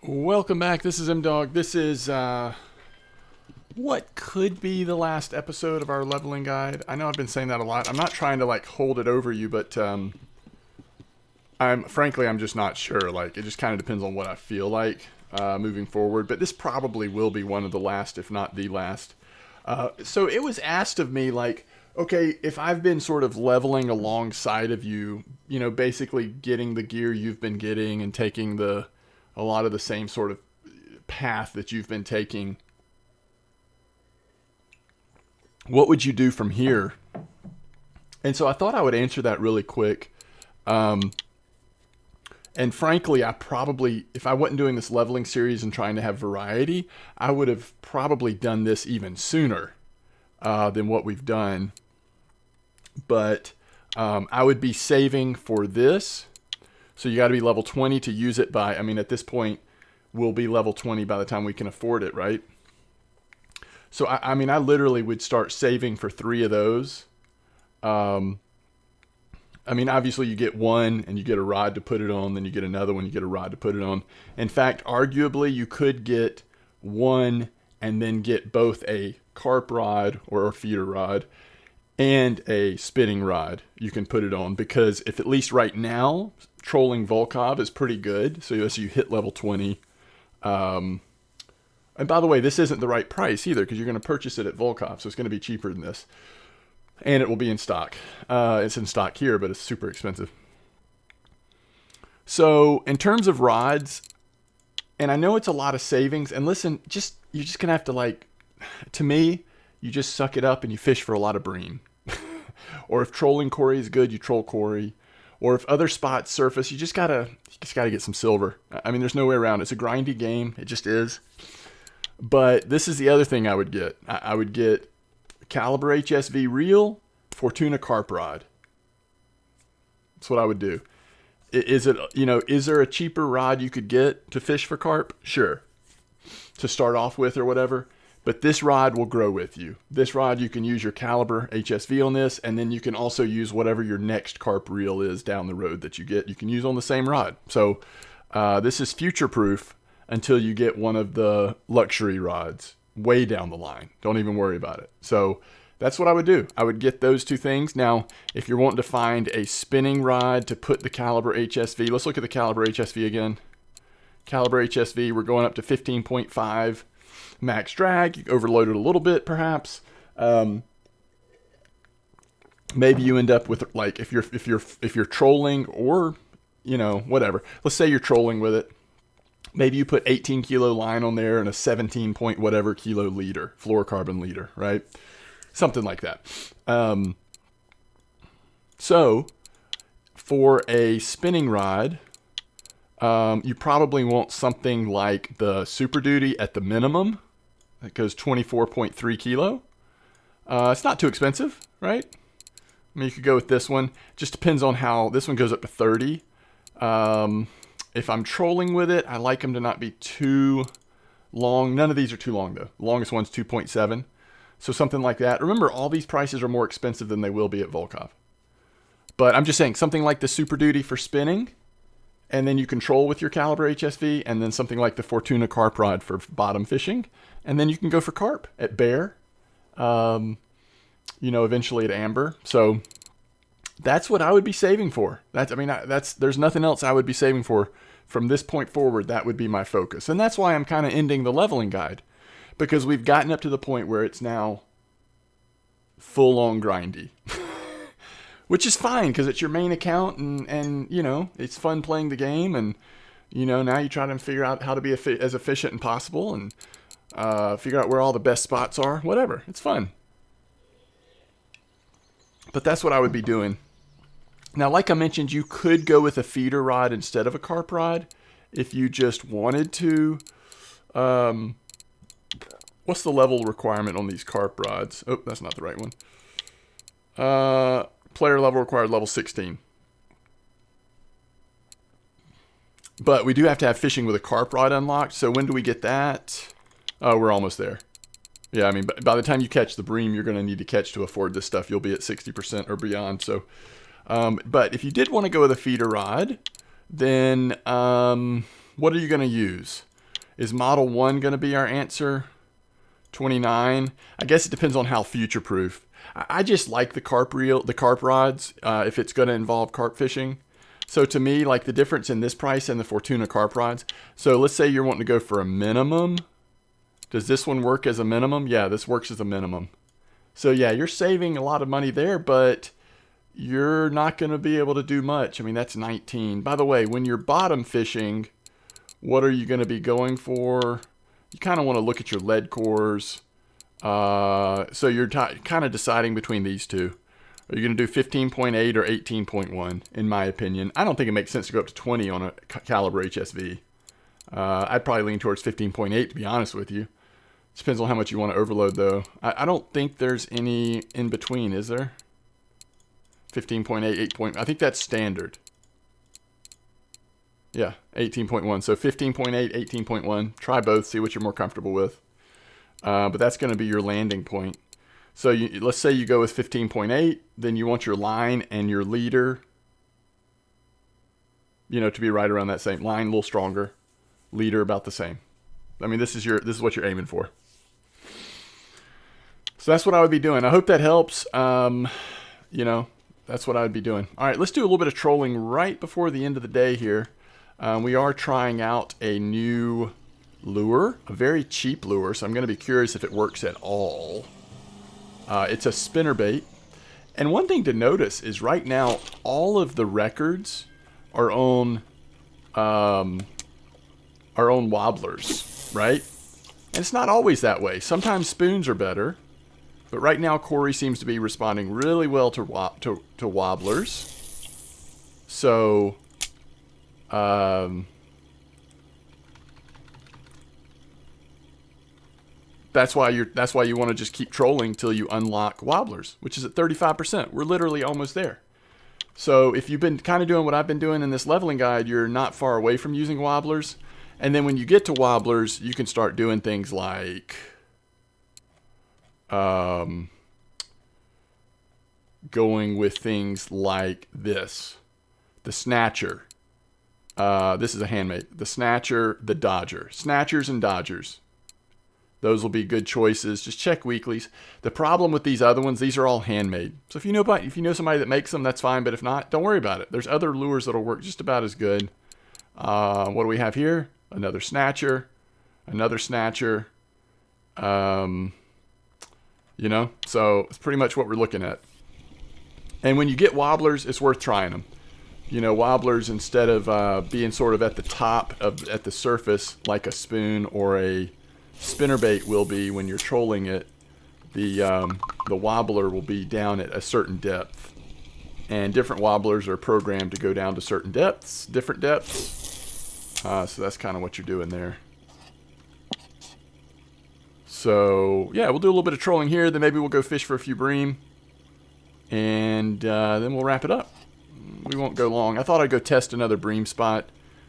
Welcome back. This is MDawg. This is what could be the last episode of our leveling guide. I know I've been saying that a lot. I'm not trying to hold it over you, but I'm just not sure. It just kind of depends on what I feel like moving forward. But this probably will be one of the last, if not the last. So it was asked of me, okay, if I've been sort of leveling alongside of you, basically getting the gear you've been getting and taking a lot of the same sort of path that you've been taking, what would you do from here? And so I thought I would answer that really quick. And frankly, I probably, if I wasn't doing this leveling series and trying to have variety, I would have probably done this even sooner than what we've done. But I would be saving for this. So you got to be level 20 to use it by, at this point, we'll be level 20 by the time we can afford it, right? So, I literally would start saving for 3 of those. Obviously you get one and you get a rod to put it on, then you get another one, you get a rod to put it on. In fact, arguably you could get one and then get both a carp rod or a feeder rod and a spinning rod you can put it on, because if at least right now trolling Volkov is pretty good, so as you hit level 20, and by the way, this isn't the right price either, because you're going to purchase it at Volkov, so it's going to be cheaper than this, and it will be in stock. It's in stock here, but it's super expensive. So in terms of rods, and I know it's a lot of savings, and listen, you're just going to have to to me, you just suck it up and you fish for a lot of bream. Or if trolling Cory is good, you troll Cory. Or if other spots surface, you just gotta get some silver. There's no way around it. It's a grindy game. It just is. But this is the other thing I would get. I would get Caliber HSV reel, Fortuna carp rod. That's what I would do. Is there a cheaper rod you could get to fish for carp? Sure. To start off with or whatever. But this rod will grow with you. This rod, you can use your Caliber HSV on this, and then you can also use whatever your next carp reel is down the road that you get. You can use on the same rod. So this is future-proof until you get one of the luxury rods way down the line. Don't even worry about it. So that's what I would do. I would get those 2 things. Now, if you're wanting to find a spinning rod to put the Caliber HSV, let's look at the Caliber HSV again. Caliber HSV, we're going up to 15.5. max drag. You overload it a little bit, perhaps. Maybe you end up with if you're trolling, or whatever. Let's say you're trolling with it. Maybe you put 18 kilo line on there and a 17 point whatever kilo leader, fluorocarbon leader, right? Something like that. So for a spinning rod, you probably want something like the Super Duty at the minimum. That goes 24.3 kilo. It's not too expensive, right? You could go with this one. Just depends on how this one goes up to 30. If I'm trolling with it, I like them to not be too long. None of these are too long though. The longest one's 2.7. So something like that. Remember, all these prices are more expensive than they will be at Volkov. But I'm just saying something like the Super Duty for spinning, and then you control with your Caliber HSV, and then something like the Fortuna carp rod for bottom fishing, and then you can go for carp at Bear, eventually at Amber. So that's what I would be saving for. There's nothing else I would be saving for from this point forward. That would be my focus, and that's why I'm kind of ending the leveling guide, because we've gotten up to the point where it's now full on grindy. Which is fine, because it's your main account, and it's fun playing the game, and now you try to figure out how to be as efficient as possible, and figure out where all the best spots are. Whatever, it's fun. But that's what I would be doing. Now, like I mentioned, you could go with a feeder rod instead of a carp rod if you just wanted to. What's the level requirement on these carp rods? Oh, that's not the right one. Player level required level 16. But we do have to have fishing with a carp rod unlocked. So when do we get that? Oh, we're almost there. Yeah, by the time you catch the bream you're going to need to catch to afford this stuff, you'll be at 60% or beyond. So But if you did want to go with a feeder rod, then what are you going to use? Is Model 1 going to be our answer? 29. I guess it depends on how future-proof. I just like the carp rods, if it's going to involve carp fishing. So to me, like the difference in this price and the Fortuna carp rods. So let's say you're wanting to go for a minimum. Does this one work as a minimum? Yeah, this works as a minimum. So yeah, you're saving a lot of money there, but you're not going to be able to do much. I mean, that's 19. By the way, when you're bottom fishing, what are you going to be going for? You kind of want to look at your lead cores. So you're kind of deciding between these two. Are you going to do 15.8 or 18.1, in my opinion? I don't think it makes sense to go up to 20 on a caliber HSV. I'd probably lean towards 15.8, to be honest with you. Depends on how much you want to overload, though. I don't think there's any in between, is there? 15.8, 8. I think that's standard. Yeah, 18.1. So 15.8, 18.1. Try both, see what you're more comfortable with. But that's going to be your landing point. So let's say you go with 15.8, then you want your line and your leader, to be right around that same line, a little stronger, leader about the same. I mean, this is what you're aiming for. So that's what I would be doing. I hope that helps. That's what I would be doing. All right, let's do a little bit of trolling right before the end of the day here. We are trying out a new lure, a very cheap lure, so I'm going to be curious if it works at all. It's a spinnerbait. And one thing to notice is right now, all of the records are on wobblers, right? And it's not always that way. Sometimes spoons are better. But right now, Corey seems to be responding really well to wobblers. So, that's why you want to just keep trolling till you unlock wobblers, which is at 35%. We're literally almost there. So if you've been kind of doing what I've been doing in this leveling guide, you're not far away from using wobblers. And then when you get to wobblers, you can start doing things like going with things like this. The Snatcher. This is a handmade. The Snatcher, the Dodger. Snatchers and Dodgers. Those will be good choices. Just check weeklies. The problem with these other ones, these are all handmade. So if you know somebody that makes them, that's fine. But if not, don't worry about it. There's other lures that'll work just about as good. What do we have here? Another Snatcher. Another Snatcher. So it's pretty much what we're looking at. And when you get wobblers, it's worth trying them. Wobblers, instead of being sort of at the top at the surface like a spoon or a spinnerbait will be when you're trolling it, the wobbler will be down at a certain depth. And different wobblers are programmed to go down to certain depths, different depths. So that's kind of what you're doing there. So, yeah, we'll do a little bit of trolling here. Then maybe we'll go fish for a few bream. And then we'll wrap it up. We won't go long. I thought I'd go test another bream spot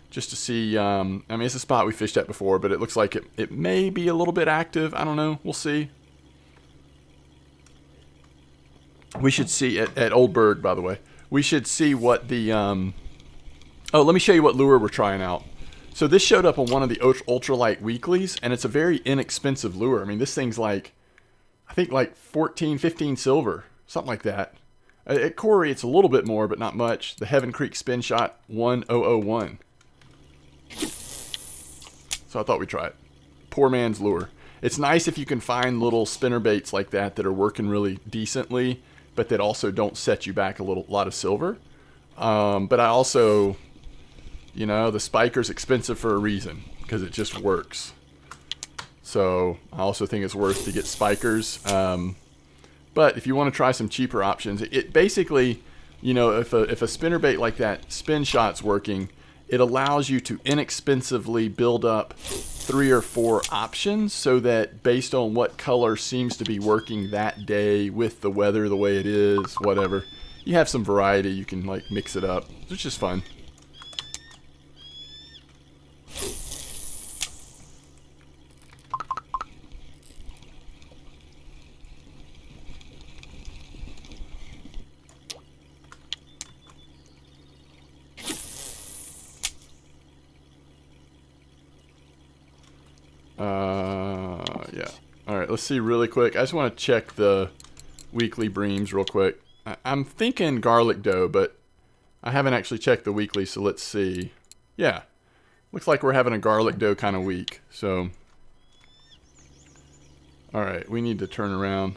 just to see. It's a spot we fished at before, but it looks like it may be a little bit active. I don't know. We'll see. We should see at Old Berg, by the way. We should see what the... let me show you what lure we're trying out. So this showed up on one of the ultralight weeklies, and it's a very inexpensive lure. I mean, this thing's I think 14, 15 silver, something like that. At Corey, it's a little bit more, but not much. The Heaven Creek Spin Shot 1001. So I thought we'd try it. Poor man's lure. It's nice if you can find little spinner baits like that are working really decently, but that also don't set you back a lot of silver. But I also... the spiker's expensive for a reason, because it just works. So I also think it's worth to get spikers. But if you want to try some cheaper options, it basically, if a spinnerbait like that spin shot's working, it allows you to inexpensively build up 3 or 4 options, so that based on what color seems to be working that day with the weather the way it is, whatever, you have some variety. You can mix it up. It's just fun. Yeah. All right, let's see really quick. I just want to check the weekly breams real quick. I'm thinking garlic dough, but I haven't actually checked the weekly, so let's see. Yeah, looks like we're having a garlic dough kind of week. So, all right, we need to turn around.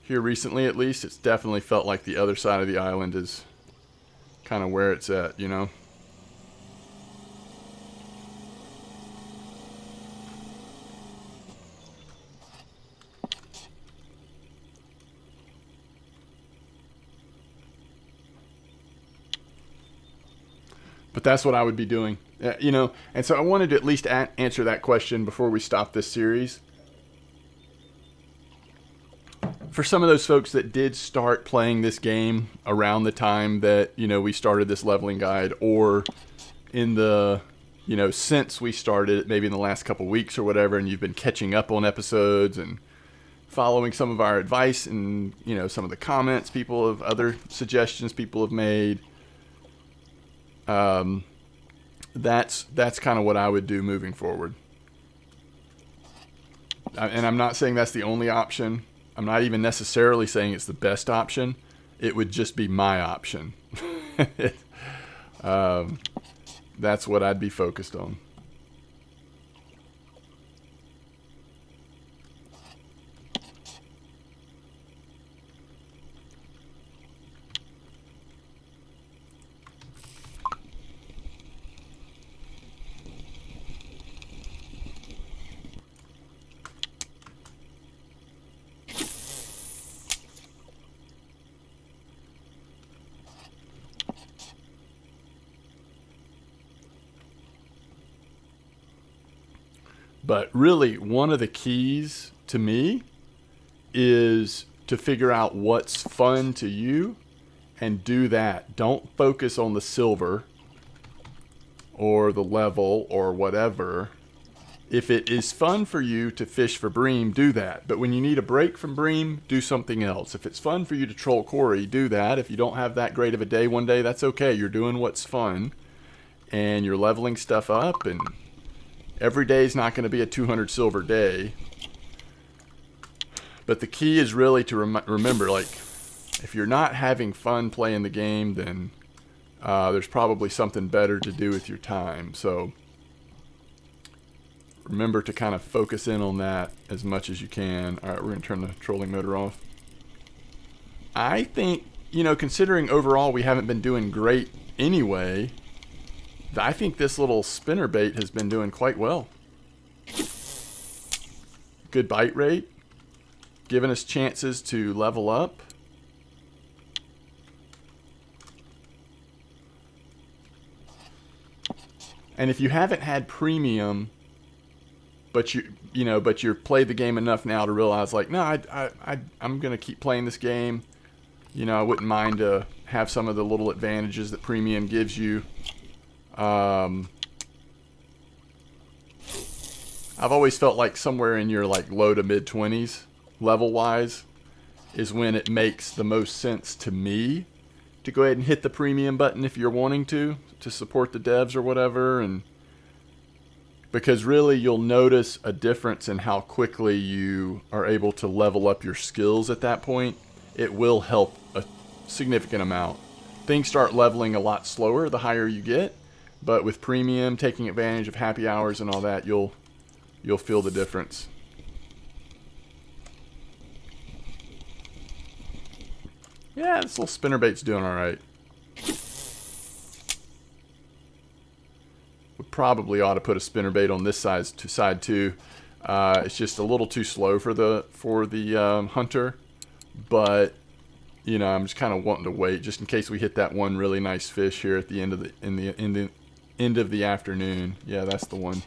Here recently, at least, it's definitely felt like the other side of the island is kind of where it's at, you know? But that's what I would be doing, you know? And so I wanted to at least answer that question before we stop this series. For some of those folks that did start playing this game around the time that, you know, we started this leveling guide, or in the, you know, since we started it, maybe in the last couple weeks or whatever, and you've been catching up on episodes and following some of our advice and, you know, some of the comments people have, other suggestions people have made. That's kind of what I would do moving forward. And I'm not saying that's the only option. I'm not even necessarily saying it's the best option. It would just be my option. That's what I'd be focused on. But really, one of the keys to me is to figure out what's fun to you and do that. Don't focus on the silver or the level or whatever. If it is fun for you to fish for bream, do that. But when you need a break from bream, do something else. If it's fun for you to troll quarry, do that. If you don't have that great of a day one day, that's okay. You're doing what's fun and you're leveling stuff up, and every day is not going to be a 200 silver day. But the key is really to remember, like, if you're not having fun playing the game, then there's probably something better to do with your time. So remember to kind of focus in on that as much as you can. All right, we're going to turn the trolling motor off. I think, you know, considering overall we haven't been doing great anyway, I think this little spinner bait has been doing quite well. Good bite rate, giving us chances to level up. And if you haven't had premium, but you're played the game enough now to realize, like, no, I'm gonna keep playing this game. You know, I wouldn't mind to have some of the little advantages that premium gives you. I've always felt like somewhere in your like low to mid 20s level wise is when it makes the most sense to me to go ahead and hit the premium button if you're wanting to support the devs or whatever. And because really you'll notice a difference in how quickly you are able to level up your skills at that point. It will help a significant amount. Things start leveling a lot slower the higher you get, but with premium, taking advantage of happy hours and all that, you'll feel the difference. Yeah, this little spinnerbait's doing all right. We probably ought to put a spinnerbait on this side too. It's just a little too slow for the hunter, but you know, I'm just kind of wanting to wait just in case we hit that one really nice fish here at the end of the afternoon. Yeah, that's the one.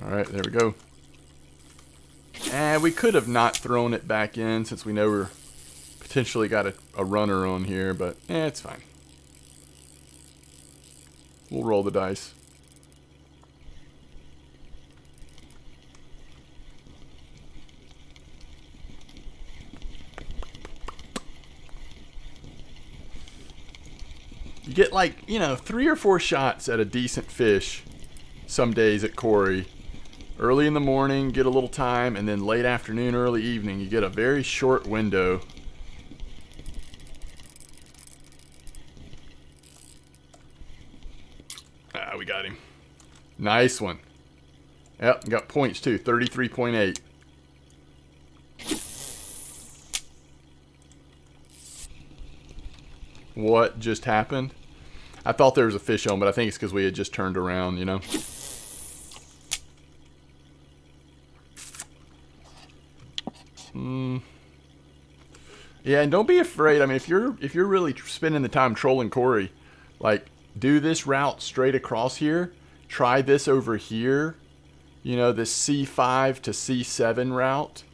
All right, there we go. And we could have not thrown it back in since we know we're potentially got a runner on here, but it's fine. We'll roll the dice. You get like, 3 or 4 shots at a decent fish some days at Corey. Early in the morning, get a little time, and then late afternoon, early evening, you get a very short window. Ah, we got him. Nice one. Yep, got points too, 33.8. What just happened? I thought there was a fish on, but I think it's because we had just turned around, Yeah, and don't be afraid. I mean, if you're really spending the time trolling Corey, like, do this route straight across here. Try this over here. This C5 to C7 route.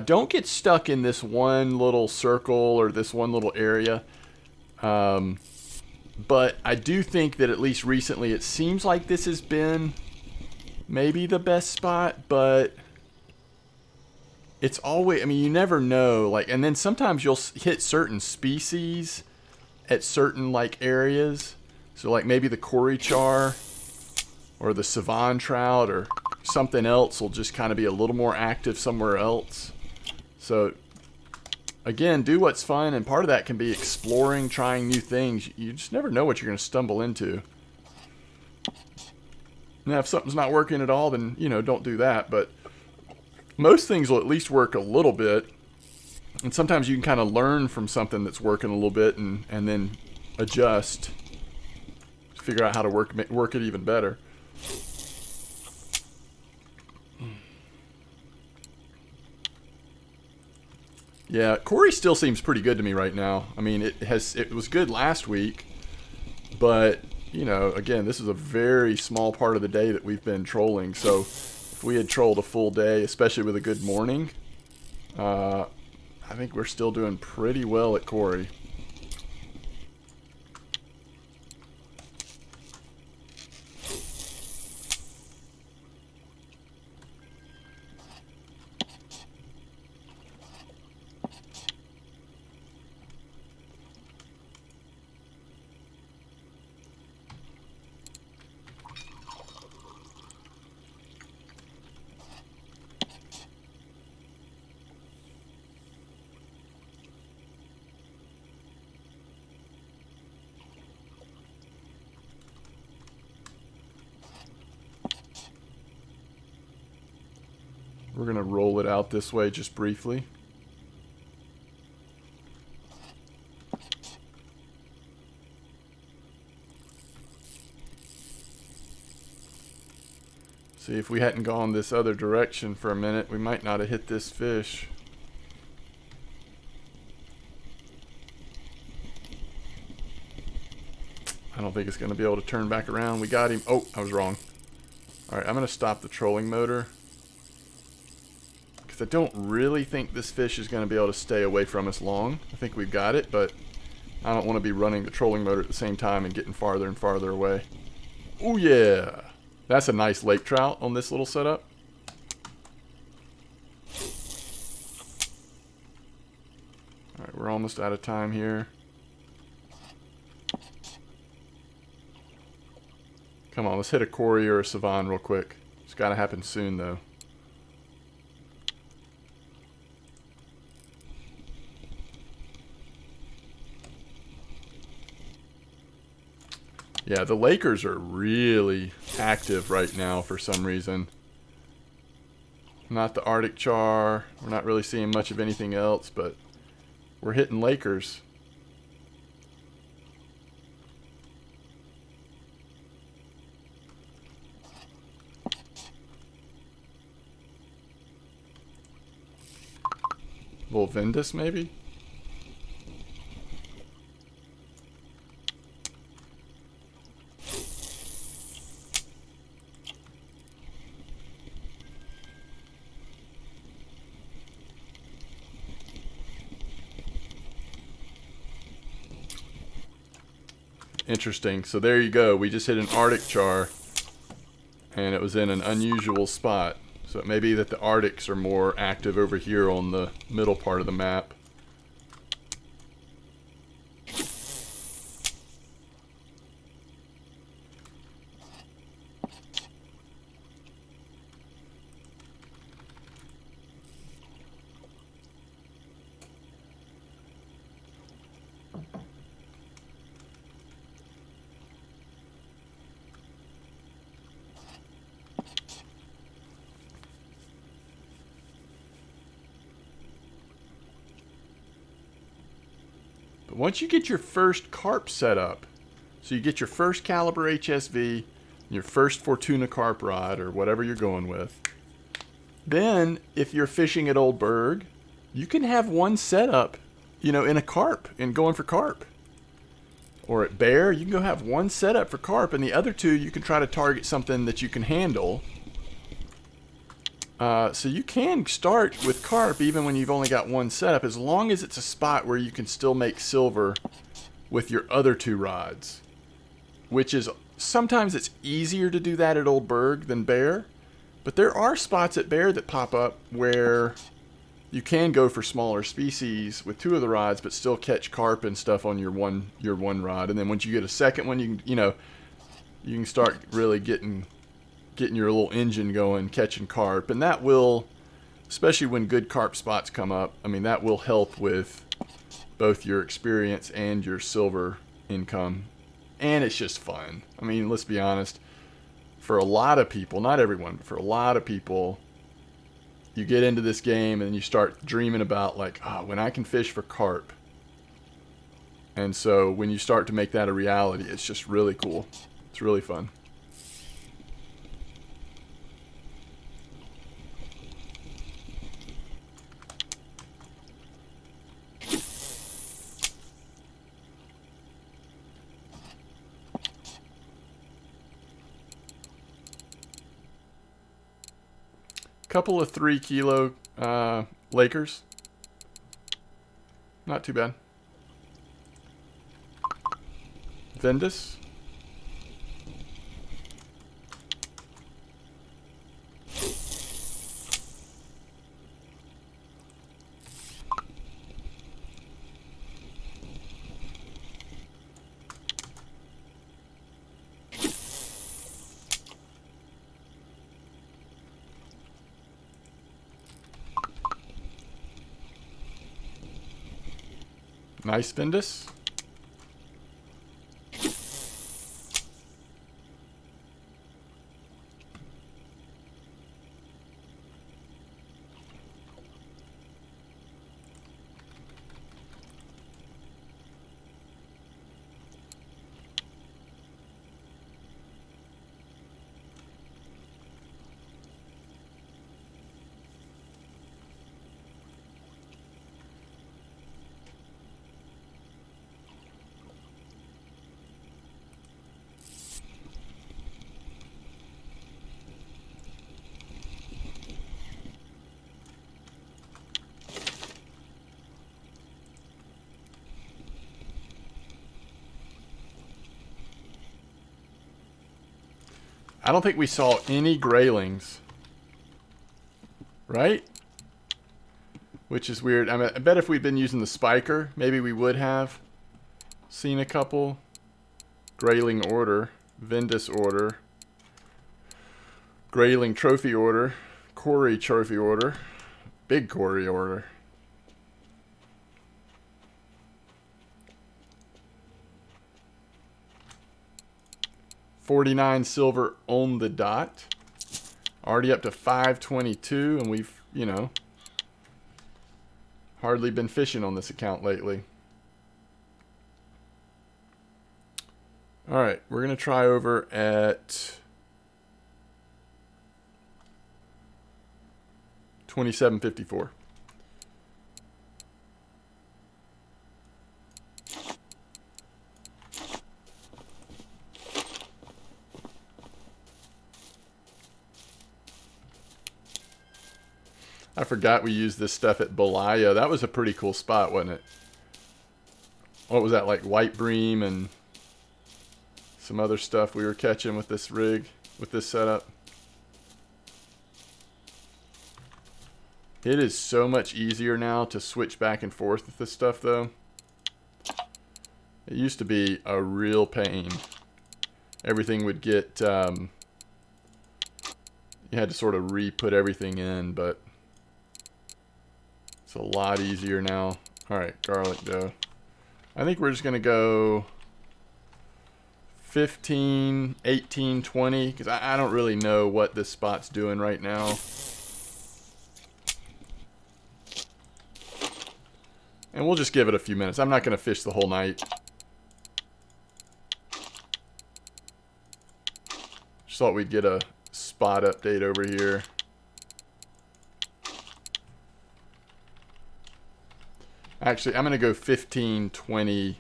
Don't get stuck in this one little circle or this one little area. But I do think that at least recently it seems like this has been maybe the best spot, but it's always, I mean, you never know. Like, and then sometimes you'll hit certain species at certain like areas. So like maybe the Cory char or the Savon trout or something else will just kind of be a little more active somewhere else. So again, do what's fun, and part of that can be exploring, trying new things. You just never know what you're going to stumble into. Now, if something's not working at all, then, don't do that. But most things will at least work a little bit. And sometimes you can kind of learn from something that's working a little bit and then adjust. Figure out how to work it even better. Yeah, Corey still seems pretty good to me right now. I mean, it was good last week, but, again, this is a very small part of the day that we've been trolling. So if we had trolled a full day, especially with a good morning, I think we're still doing pretty well at Corey. We're going to roll it out this way just briefly. See, if we hadn't gone this other direction for a minute, we might not have hit this fish. I don't think it's going to be able to turn back around. We got him. Oh, I was wrong. Alright, I'm going to stop the trolling motor. I don't really think this fish is going to be able to stay away from us long. I think we've got it, but I don't want to be running the trolling motor at the same time and getting farther and farther away. Oh yeah! That's a nice lake trout on this little setup. Alright, we're almost out of time here. Come on, let's hit a Cory or a Savon real quick. It's got to happen soon, though. Yeah, the Lakers are really active right now for some reason. Not the Arctic char. We're not really seeing much of anything else, but we're hitting Lakers. Little Vendus, maybe? Interesting. So there you go. We just hit an Arctic char, and it was in an unusual spot. So it may be that the Arctics are more active over here on the middle part of the map. But once you get your first carp set up, so you get your first caliber HSV, your first Fortuna carp rod, or whatever you're going with, then if you're fishing at Old Berg, you can have one setup, in a carp and going for carp. Or at Bear, you can go have one setup for carp, and the other two you can try to target something that you can handle. So you can start with carp even when you've only got one setup, as long as it's a spot where you can still make silver with your other two rods. Which is, sometimes it's easier to do that at Old Berg than Bear. But there are spots at Bear that pop up where you can go for smaller species with two of the rods, but still catch carp and stuff on your one rod. And then once you get a second one, you can start really getting your little engine going, catching carp. And that will, especially when good carp spots come up, that will help with both your experience and your silver income. And it's just fun. Let's be honest. For a lot of people, not everyone, but for a lot of people, you get into this game and you start dreaming about when I can fish for carp. And so when you start to make that a reality, it's just really cool. It's really fun. Couple of 3 kilo Lakers. Not too bad. Vendus. Nice Vendus. I don't think we saw any graylings. Right? Which is weird. I bet if we'd been using the spiker, maybe we would have seen a couple. Grayling order. Vendus order. Grayling trophy order. Quarry trophy order. Big quarry order. $49 silver on the dot. Already up to 522, and we've, hardly been fishing on this account lately. Alright, we're going to try over at 2754. I forgot we used this stuff at Belaya. That was a pretty cool spot, wasn't it? What was that, like white bream and some other stuff we were catching with this rig, with this setup. It is so much easier now to switch back and forth with this stuff, though. It used to be a real pain. Everything would get, you had to sort of re-put everything in, but it's a lot easier now. Alright, garlic dough. I think we're just going to go 15, 18, 20, because I don't really know what this spot's doing right now. And we'll just give it a few minutes. I'm not going to fish the whole night. Just thought we'd get a spot update over here. Actually, I'm going to go 15, 20,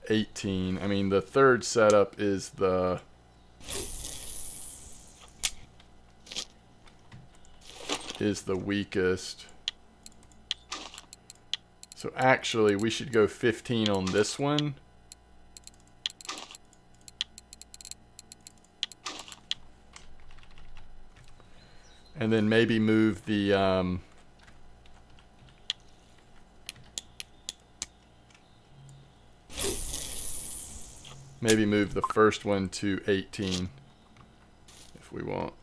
18. I mean, the third setup is the... weakest. So actually, we should go 15 on this one. And then maybe move the... maybe move the first one to 18 if we want.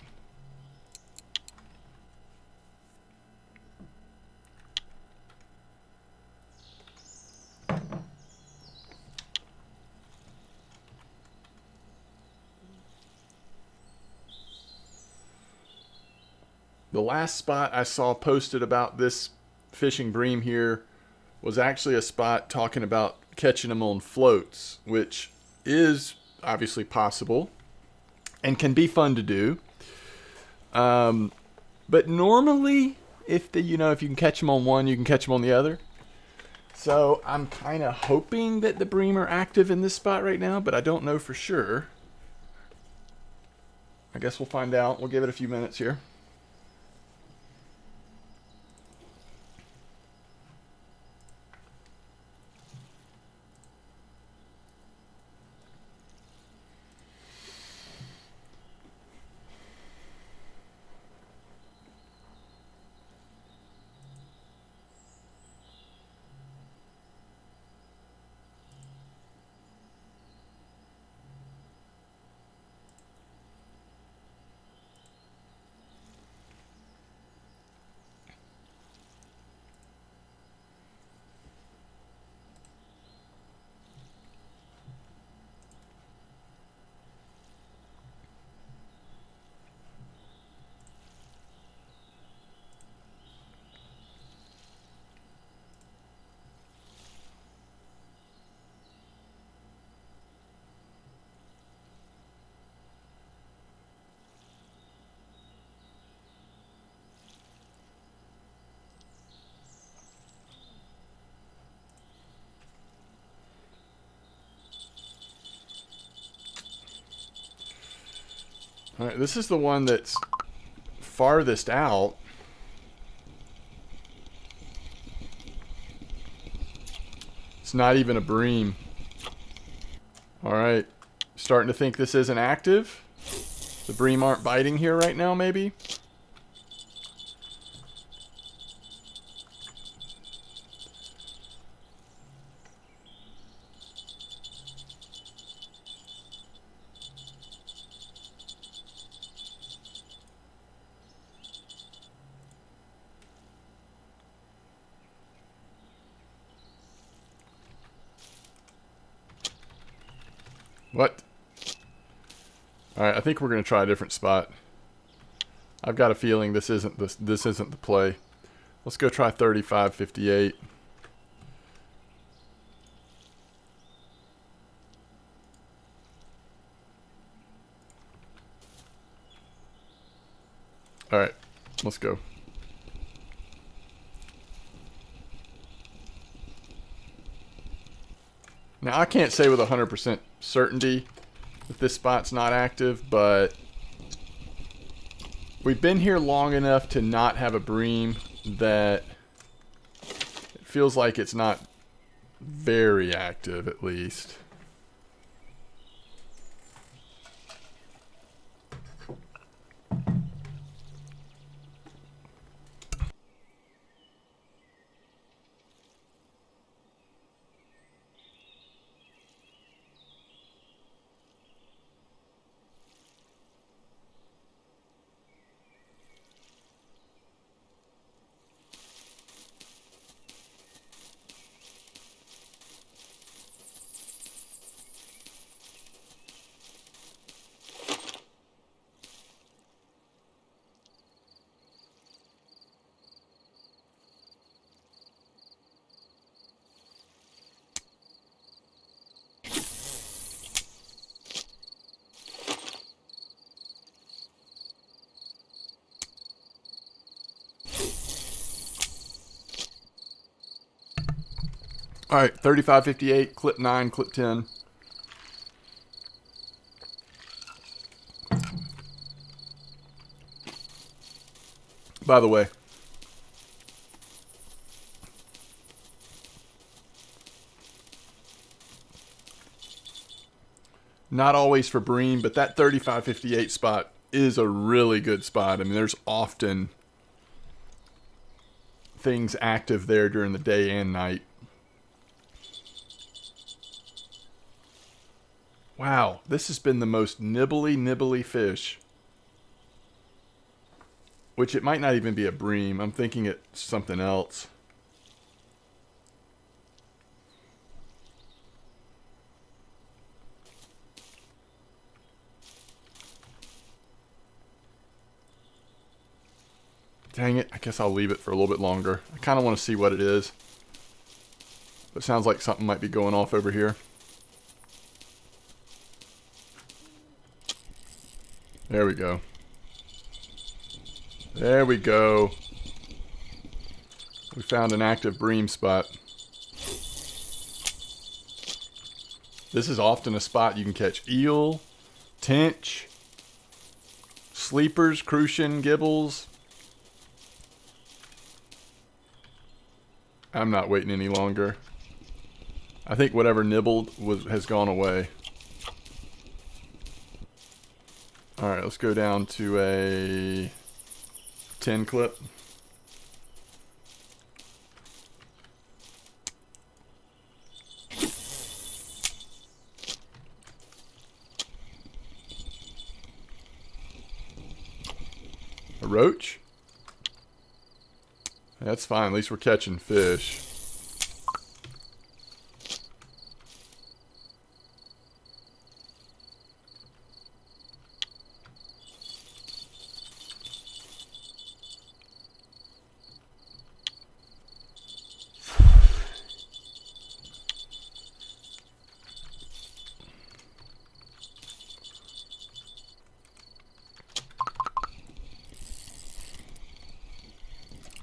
The last spot I saw posted about this fishing bream here was actually a spot talking about catching them on floats, which is obviously possible and can be fun to do. But normally, if you can catch them on one, you can catch them on the other. So I'm kind of hoping that the bream are active in this spot right now, but I don't know for sure. I guess we'll find out. We'll give it a few minutes here. All right, this is the one that's farthest out. It's not even a bream. All right, starting to think this isn't active. The bream aren't biting here right now, maybe. What? Alright, I think we're going to try a different spot. I've got a feeling this isn't the play. Let's go try 35.58. Alright, let's go. Now, I can't say with 100% certainty that this spot's not active, but we've been here long enough to not have a bream that it feels like it's not very active, at least. All right, 35.58, clip 9, clip 10. By the way, not always for bream, but that 35.58 spot is a really good spot. I mean, there's often things active there during the day and night. Wow, this has been the most nibbly fish. Which it might not even be a bream. I'm thinking it's something else. Dang it, I guess I'll leave it for a little bit longer. I kind of want to see what it is. But it sounds like something might be going off over here. There we go. There we go. We found an active bream spot. This is often a spot you can catch eel, tench, sleepers, crucian, gibbles. I'm not waiting any longer. I think whatever nibbled has gone away. Alright, let's go down to a 10 clip. A roach? That's fine, at least we're catching fish.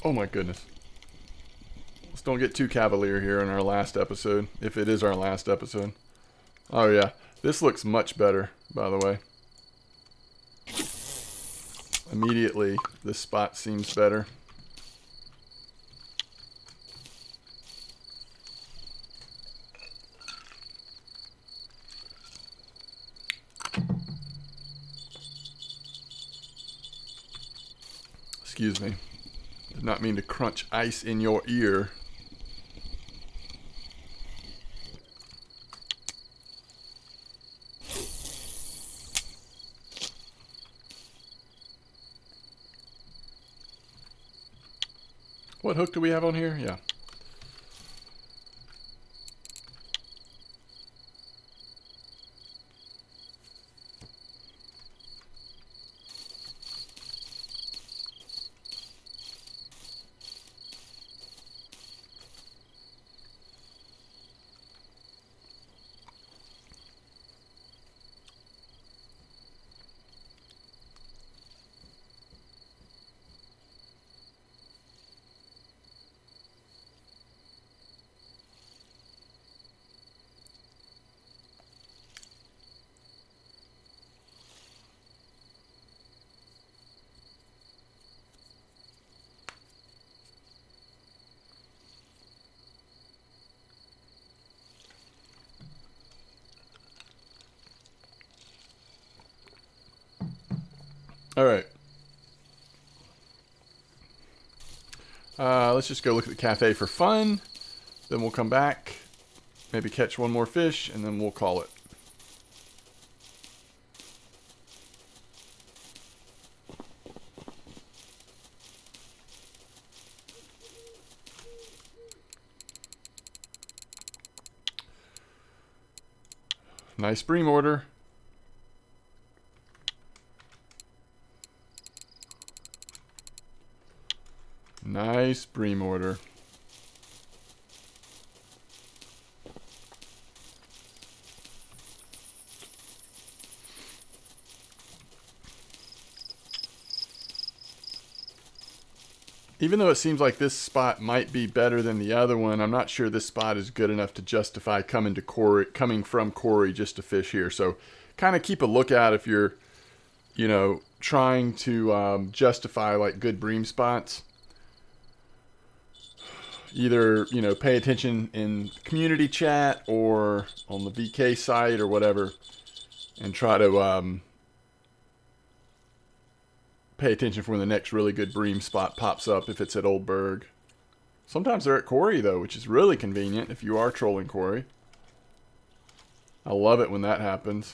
Oh my goodness. Let's don't get too cavalier here in our last episode, if it is our last episode. Oh yeah, this looks much better, by the way. Immediately, this spot seems better. Excuse me. Did not mean to crunch ice in your ear. What hook do we have on here? Yeah. All right. Let's just go look at the cafe for fun. Then we'll come back, maybe catch one more fish, and then we'll call it. Nice bream order. Nice bream order. Even though it seems like this spot might be better than the other one, I'm not sure this spot is good enough to justify coming from Corey just to fish here. So kind of keep a lookout if you're, trying to justify like good bream spots. Either, pay attention in community chat or on the VK site or whatever, and try to pay attention for when the next really good bream spot pops up if it's at Oldberg. Sometimes they're at Corey, though, which is really convenient if you are trolling Corey. I love it when that happens.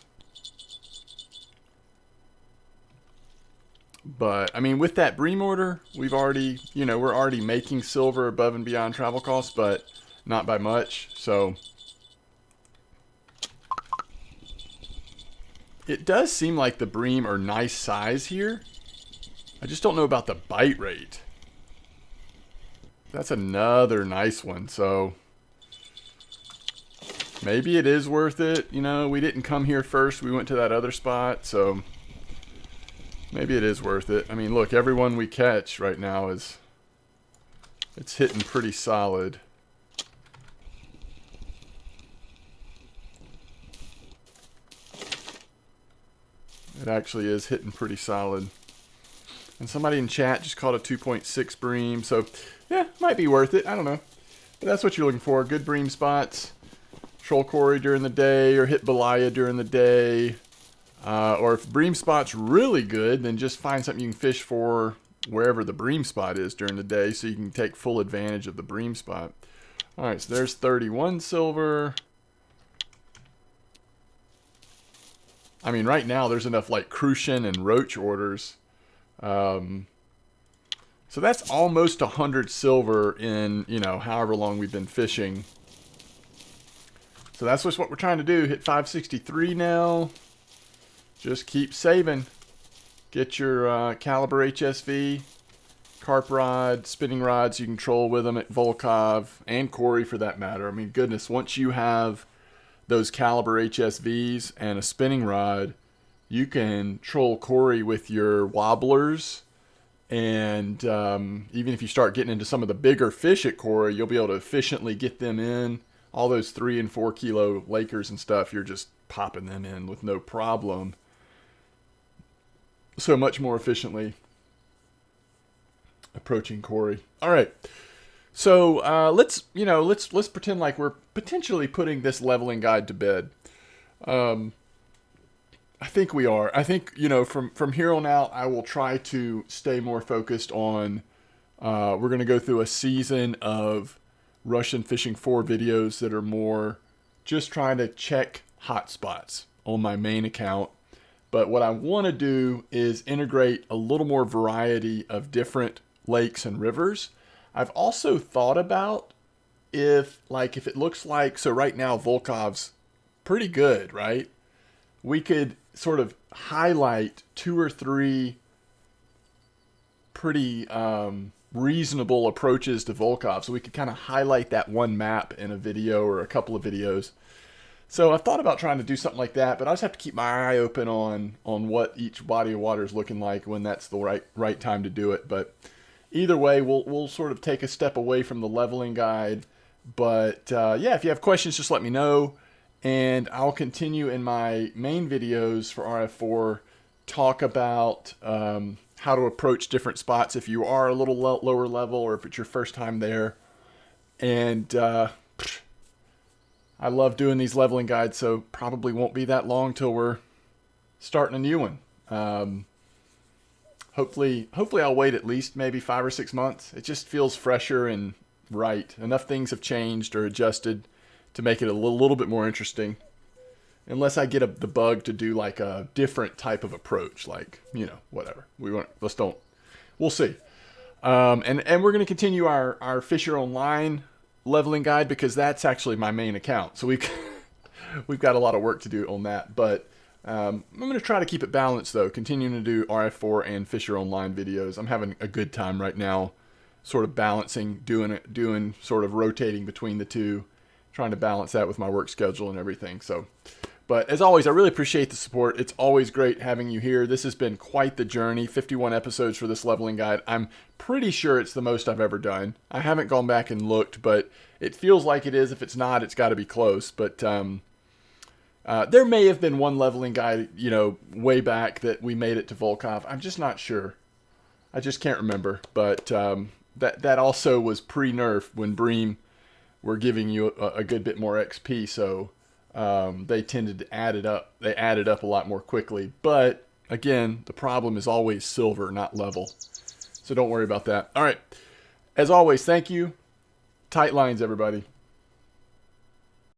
But, I mean, with that bream order, we've already, we're already making silver above and beyond travel costs, but not by much. So it does seem like the bream are nice size here. I just don't know about the bite rate. That's another nice one. So maybe it is worth it. We didn't come here first. We went to that other spot. So maybe it is worth it. I mean, look, everyone we catch right now it's hitting pretty solid. It actually is hitting pretty solid. And somebody in chat just caught a 2.6 bream. So, yeah, might be worth it. I don't know. But that's what you're looking for. Good bream spots. Troll Corey during the day or hit Belaya during the day. Or if bream spot's really good, then just find something you can fish for wherever the bream spot is during the day so you can take full advantage of the bream spot. All right, so there's 31 silver. I mean, right now there's enough like crucian and roach orders. So that's almost 100 silver in, however long we've been fishing. So that's just what we're trying to do. Hit 563 now. Just keep saving. Get your caliber HSV, carp rod, spinning rods. You can troll with them at Volkov and Corey for that matter. I mean, goodness, once you have those caliber HSVs and a spinning rod, you can troll Corey with your wobblers. And even if you start getting into some of the bigger fish at Corey, you'll be able to efficiently get them in. All those 3 and 4 kilo Lakers and stuff, you're just popping them in with no problem. So much more efficiently approaching Corey. All right. So let's pretend like we're potentially putting this leveling guide to bed. I think we are. I think, from here on out, I will try to stay more focused on, we're going to go through a season of Russian Fishing 4 videos that are more just trying to check hotspots on my main account. But what I want to do is integrate a little more variety of different lakes and rivers. I've also thought about if it looks like, so right now Volkov's pretty good, right? We could sort of highlight 2 or 3 pretty reasonable approaches to Volkov. So we could kind of highlight that one map in a video or a couple of videos. So I've thought about trying to do something like that, but I just have to keep my eye open on what each body of water is looking like when that's the right time to do it. But either way, we'll sort of take a step away from the leveling guide. But yeah, if you have questions, just let me know. And I'll continue in my main videos for RF4, talk about how to approach different spots if you are a little lower level or if it's your first time there. And I love doing these leveling guides, so probably won't be that long till we're starting a new one. Hopefully I'll wait at least maybe 5 or 6 months. It just feels fresher and right. Enough things have changed or adjusted to make it a little bit more interesting. Unless I get the bug to do like a different type of approach, like, whatever. We'll see. And we're going to continue our Fisher Online leveling guide because that's actually my main account. So we've got a lot of work to do on that. But I'm going to try to keep it balanced, though, continuing to do RF4 and Fisher Online videos. I'm having a good time right now, sort of balancing, doing sort of rotating between the two, trying to balance that with my work schedule and everything. So, But as always, I really appreciate the support. It's always great having you here. This has been quite the journey. 51 episodes for this leveling guide. I'm pretty sure it's the most I've ever done. I haven't gone back and looked, but it feels like it is. If it's not, it's got to be close. But there may have been one leveling guide, way back that we made it to Volkov. I'm just not sure. I just can't remember. But that also was pre-nerf when Bream were giving you a good bit more XP, so they tended to add it up. They added up a lot more quickly. But again, the problem is always silver, not level. So don't worry about that. All right. As always, thank you. Tight lines, everybody.